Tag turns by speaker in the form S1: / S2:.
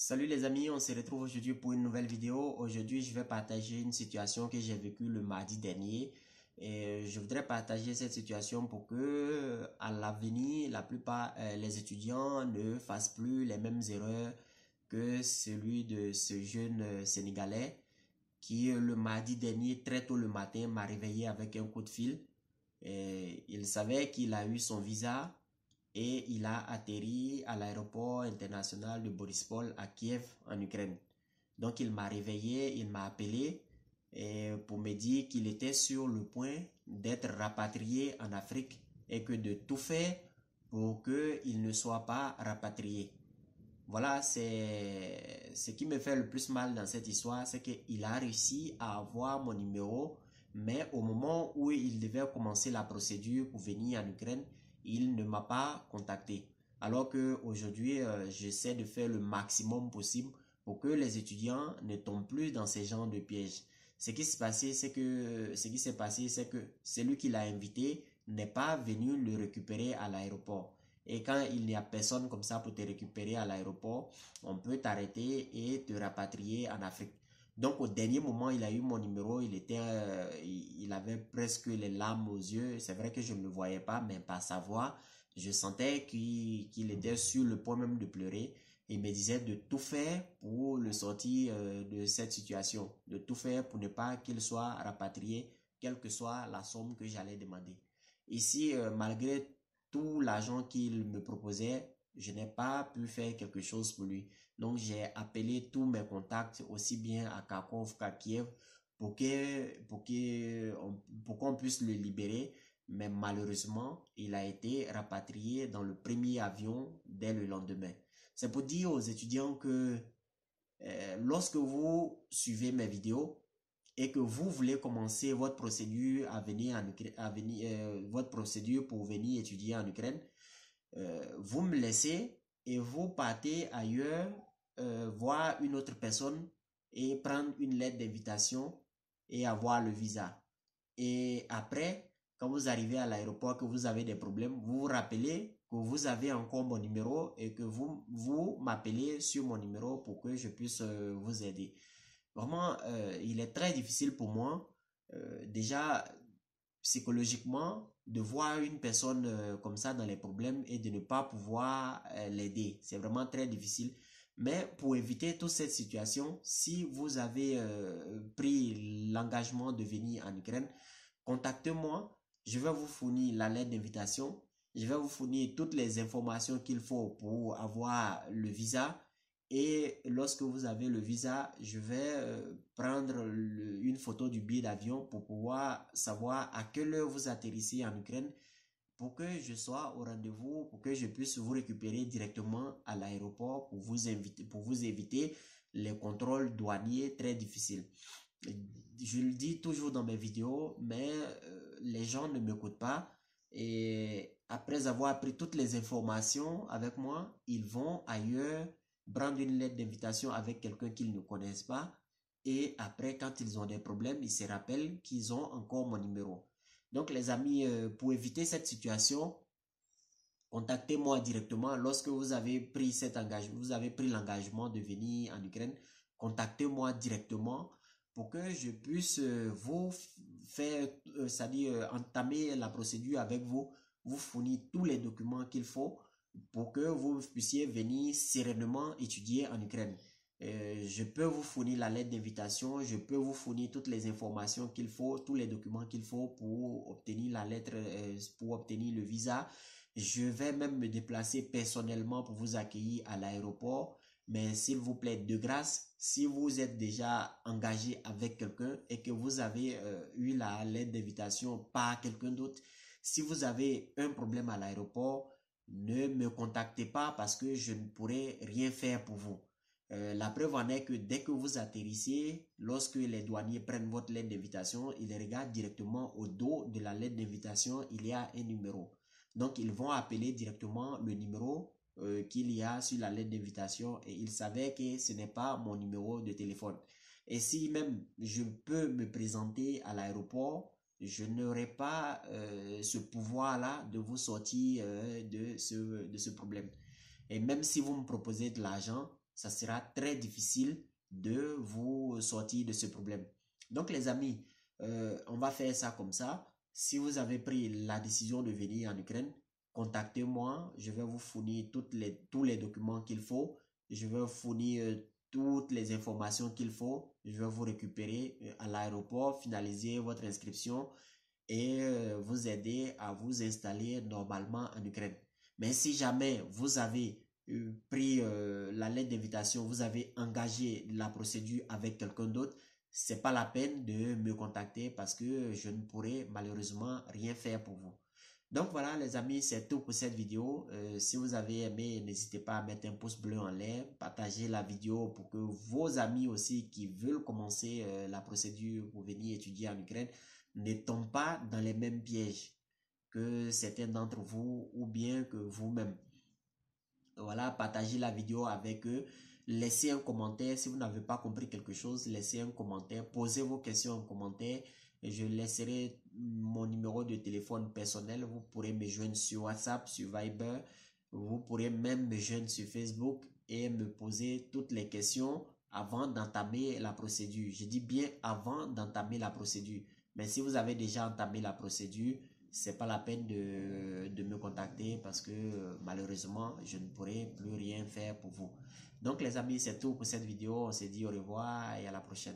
S1: Salut les amis, on se retrouve aujourd'hui pour une nouvelle vidéo. Aujourd'hui, je vais partager une situation que j'ai vécue le mardi dernier. Et je voudrais partager cette situation pour que à l'avenir, la plupart les étudiants ne fassent plus les mêmes erreurs que celui de ce jeune Sénégalais qui le mardi dernier, très tôt le matin, m'a réveillé avec un coup de fil. Et il savait qu'il a eu son visa et il a atterri à l'aéroport international de Borispol à Kiev en Ukraine. Donc il m'a réveillé, il m'a appelé pour me dire qu'il était sur le point d'être rapatrié en Afrique et que de tout faire pour qu'il ne soit pas rapatrié. Voilà, c'est ce qui me fait le plus mal dans cette histoire, c'est qu'il a réussi à avoir mon numéro, mais au moment où il devait commencer la procédure pour venir en Ukraine, il ne m'a pas contacté. Alors que aujourd'hui, j'essaie de faire le maximum possible pour que les étudiants ne tombent plus dans ces genres de pièges. Ce qui s'est passé, c'est que celui qui l'a invité n'est pas venu le récupérer à l'aéroport. Et quand il n'y a personne comme ça pour te récupérer à l'aéroport, on peut t'arrêter et te rapatrier en Afrique. Donc au dernier moment, il a eu mon numéro, il avait presque les larmes aux yeux. C'est vrai que je ne le voyais pas, mais par sa voix, je sentais qu'il était sur le point même de pleurer. Il me disait de tout faire pour le sortir de cette situation, de tout faire pour ne pas qu'il soit rapatrié, quelle que soit la somme que j'allais demander. Ici, malgré tout l'argent qu'il me proposait, je n'ai pas pu faire quelque chose pour lui. Donc, j'ai appelé tous mes contacts, aussi bien à Kharkov qu'à Kiev, pour qu'on puisse le libérer. Mais malheureusement, il a été rapatrié dans le premier avion dès le lendemain. C'est pour dire aux étudiants que lorsque vous suivez mes vidéos et que vous voulez commencer votre procédure votre procédure pour venir étudier en Ukraine, vous me laissez et vous partez ailleurs voir une autre personne et prendre une lettre d'invitation et avoir le visa. Et après, quand vous arrivez à l'aéroport, que vous avez des problèmes, vous vous rappelez que vous avez encore mon numéro et que vous m'appelez sur mon numéro pour que je puisse vous aider. Vraiment, il est très difficile pour moi, déjà psychologiquement, de voir une personne comme ça dans les problèmes et de ne pas pouvoir l'aider. C'est vraiment très difficile. Mais pour éviter toute cette situation, si vous avez pris l'engagement de venir en Ukraine, contactez-moi. Je vais vous fournir la lettre d'invitation. Je vais vous fournir toutes les informations qu'il faut pour avoir le visa. Et lorsque vous avez le visa, je vais prendre une photo du billet d'avion pour pouvoir savoir à quelle heure vous atterrissez en Ukraine pour que je sois au rendez-vous, pour que je puisse vous récupérer directement à l'aéroport pour vous éviter les contrôles douaniers très difficiles. Je le dis toujours dans mes vidéos, mais les gens ne m'écoutent pas. Et après avoir pris toutes les informations avec moi, ils vont ailleurs prendre une lettre d'invitation avec quelqu'un qu'ils ne connaissent pas. Et après, quand ils ont des problèmes, ils se rappellent qu'ils ont encore mon numéro. Donc, les amis, pour éviter cette situation, contactez-moi directement lorsque vous avez pris cet engagement, vous avez pris l'engagement de venir en Ukraine. Contactez-moi directement pour que je puisse vous faire, c'est-à-dire entamer la procédure avec vous, vous fournir tous les documents qu'il faut pour que vous puissiez venir sereinement étudier en Ukraine. Je peux vous fournir la lettre d'invitation, je peux vous fournir toutes les informations qu'il faut, tous les documents qu'il faut pour obtenir la lettre, pour obtenir le visa. Je vais même me déplacer personnellement pour vous accueillir à l'aéroport. Mais s'il vous plaît, de grâce, si vous êtes déjà engagé avec quelqu'un et que vous avez eu la lettre d'invitation par quelqu'un d'autre, si vous avez un problème à l'aéroport, ne me contactez pas parce que je ne pourrai rien faire pour vous. La preuve en est que dès que vous atterrissez, lorsque les douaniers prennent votre lettre d'invitation, ils regardent directement au dos de la lettre d'invitation, il y a un numéro. Donc, ils vont appeler directement le numéro qu'il y a sur la lettre d'invitation et ils savaient que ce n'est pas mon numéro de téléphone. Et si même je peux me présenter à l'aéroport, je n'aurai pas ce pouvoir-là de vous sortir de ce problème. Et même si vous me proposez de l'argent, ça sera très difficile de vous sortir de ce problème. Donc les amis, on va faire ça comme ça. Si vous avez pris la décision de venir en Ukraine, contactez-moi. Je vais vous fournir tous les documents qu'il faut. Je vais vous fournir toutes les informations qu'il faut. Je vais vous récupérer à l'aéroport, finaliser votre inscription et vous aider à vous installer normalement en Ukraine. Mais si jamais vous avez pris la lettre d'invitation, vous avez engagé la procédure avec quelqu'un d'autre, c'est pas la peine de me contacter parce que je ne pourrai malheureusement rien faire pour vous. Donc voilà les amis, c'est tout pour cette vidéo. Si vous avez aimé, n'hésitez pas à mettre un pouce bleu en l'air, partager la vidéo pour que vos amis aussi qui veulent commencer la procédure pour venir étudier en Ukraine ne tombent pas dans les mêmes pièges que certains d'entre vous ou bien que vous-même. Voilà, partagez la vidéo avec eux. Laissez un commentaire. Si vous n'avez pas compris quelque chose, laissez un commentaire. Posez vos questions en commentaire. Et je laisserai mon numéro de téléphone personnel. Vous pourrez me joindre sur WhatsApp, sur Viber. Vous pourrez même me joindre sur Facebook et me poser toutes les questions avant d'entamer la procédure. Je dis bien avant d'entamer la procédure. Mais si vous avez déjà entamé la procédure, c'est pas la peine de me contacter parce que malheureusement, je ne pourrai plus rien faire pour vous. Donc les amis, c'est tout pour cette vidéo. On se dit au revoir et à la prochaine.